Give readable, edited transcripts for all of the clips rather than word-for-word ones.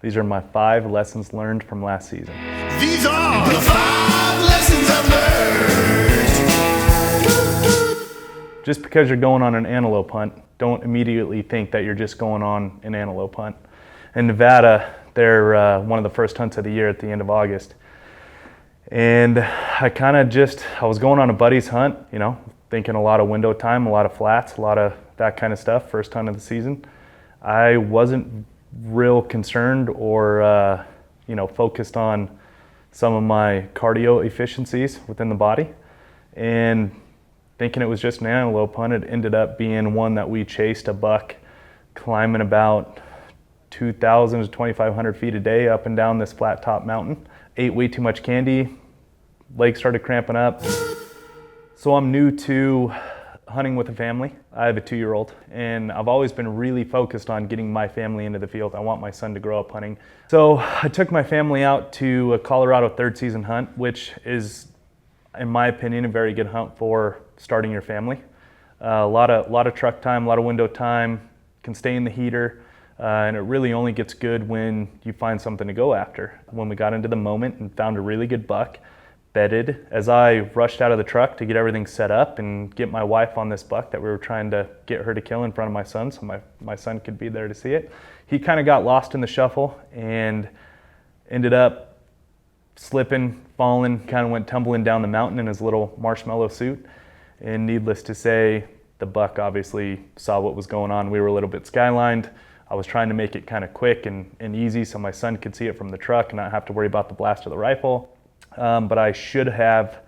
These are my 5 lessons learned from last season. These are the 5 lessons I've learned. Just because you're going on an antelope hunt, don't immediately think that you're just going on an antelope hunt. In Nevada, they're one of the first hunts of the year at the end of August. And I was going on a buddy's hunt, thinking a lot of window time, a lot of flats, a lot of that kind of stuff, first hunt of the season. I wasn't real concerned or, focused on some of my cardio efficiencies within the body. And thinking it was just an antelope hunt, it ended up being one that we chased a buck climbing about 2,000 to 2,500 feet a day up and down this flat top mountain. Ate way too much candy, legs started cramping up. So I'm new to hunting with a family. I have a 2-year-old, and I've always been really focused on getting my family into the field. I want my son to grow up hunting. So I took my family out to a Colorado third season hunt, which is, in my opinion, a very good hunt for starting your family. A lot of truck time, a lot of window time, can stay in the heater, and it really only gets good when you find something to go after. When we got into the moment and found a really good buck, bedded, as I rushed out of the truck to get everything set up and get my wife on this buck that we were trying to get her to kill in front of my son so my son could be there to see it. He kind of got lost in the shuffle and ended up slipping, falling, kind of went tumbling down the mountain in his little marshmallow suit. And needless to say, the buck obviously saw what was going on. We were a little bit skylined. I was trying to make it kind of quick and easy so my son could see it from the truck and not have to worry about the blast of the rifle. But I should have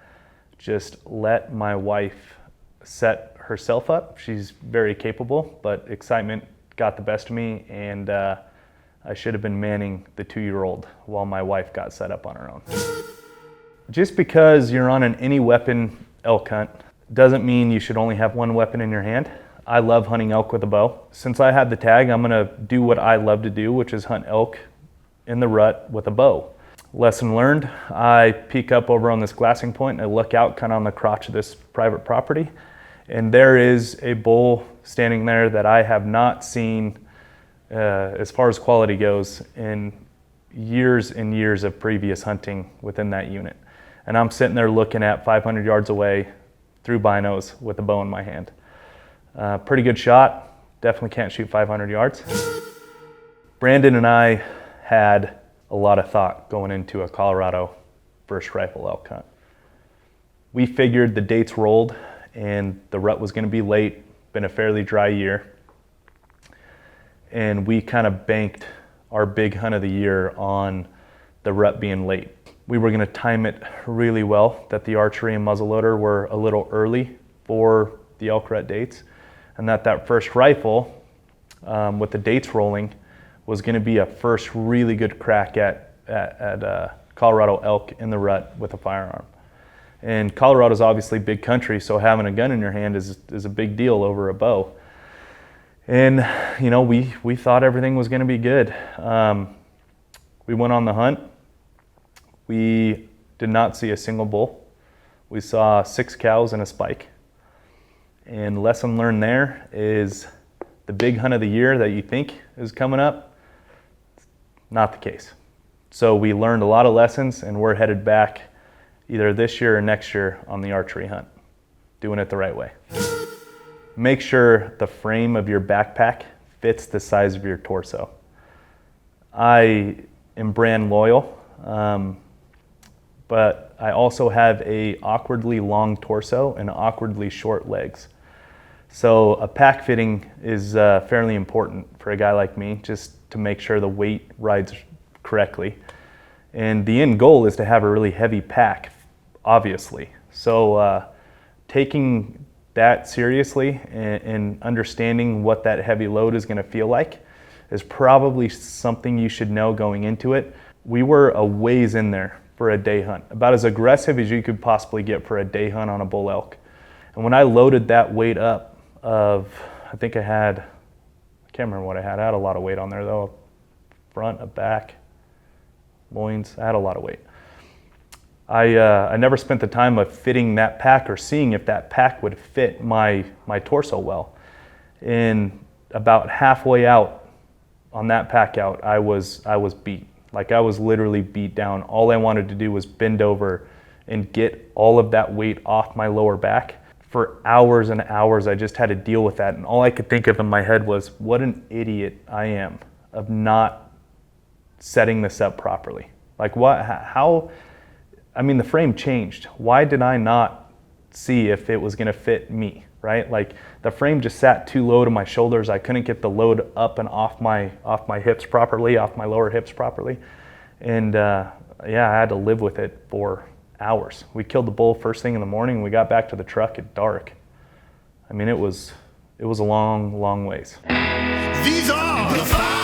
just let my wife set herself up. She's very capable, but excitement got the best of me, and I should have been manning the 2-year-old while my wife got set up on her own. Just because you're on an any weapon elk hunt doesn't mean you should only have one weapon in your hand. I love hunting elk with a bow. Since I had the tag, I'm gonna do what I love to do, which is hunt elk in the rut with a bow. Lesson learned, I peek up over on this glassing point and I look out kind of on the crotch of this private property, and there is a bull standing there that I have not seen as far as quality goes in years and years of previous hunting within that unit. And I'm sitting there looking at 500 yards away through binos with a bow in my hand. Pretty good shot, definitely can't shoot 500 yards. Brandon and I had a lot of thought going into a Colorado first rifle elk hunt. We figured the dates rolled and the rut was gonna be late, been a fairly dry year. And we kind of banked our big hunt of the year on the rut being late. We were gonna time it really well, that the archery and muzzleloader were a little early for the elk rut dates, and that first rifle, with the dates rolling, was going to be a first really good crack at Colorado elk in the rut with a firearm. And Colorado's obviously big country, so having a gun in your hand is a big deal over a bow. And we thought everything was going to be good. We went on the hunt. We did not see a single bull. We saw 6 cows and a spike. And lesson learned there is the big hunt of the year that you think is coming up, not the case. So we learned a lot of lessons, and we're headed back either this year or next year on the archery hunt, doing it the right way. Make sure the frame of your backpack fits the size of your torso. I am brand loyal, but I also have a awkwardly long torso and awkwardly short legs. So a pack fitting is fairly important for a guy like me, just to make sure the weight rides correctly. And the end goal is to have a really heavy pack, obviously. So taking that seriously and understanding what that heavy load is going to feel like is probably something you should know going into it. We were a ways in there for a day hunt, about as aggressive as you could possibly get for a day hunt on a bull elk. And when I loaded that weight up of, I can't remember what I had a lot of weight on there though, front, a back, loins, I had a lot of weight. I never spent the time of fitting that pack or seeing if that pack would fit my torso well. And about halfway out on that pack out, I was beat. Like I was literally beat down. All I wanted to do was bend over and get all of that weight off my lower back. For hours and hours, I just had to deal with that. And all I could think of in my head was, what an idiot I am of not setting this up properly. Like how, I mean, the frame changed. Why did I not see if it was gonna fit me, right? Like the frame just sat too low to my shoulders. I couldn't get the load up and off my hips properly, off my lower hips properly. And yeah, I had to live with it for hours. We killed the bull first thing in the morning. We got back to the truck at dark. I mean, it was a long, long ways. These are the 5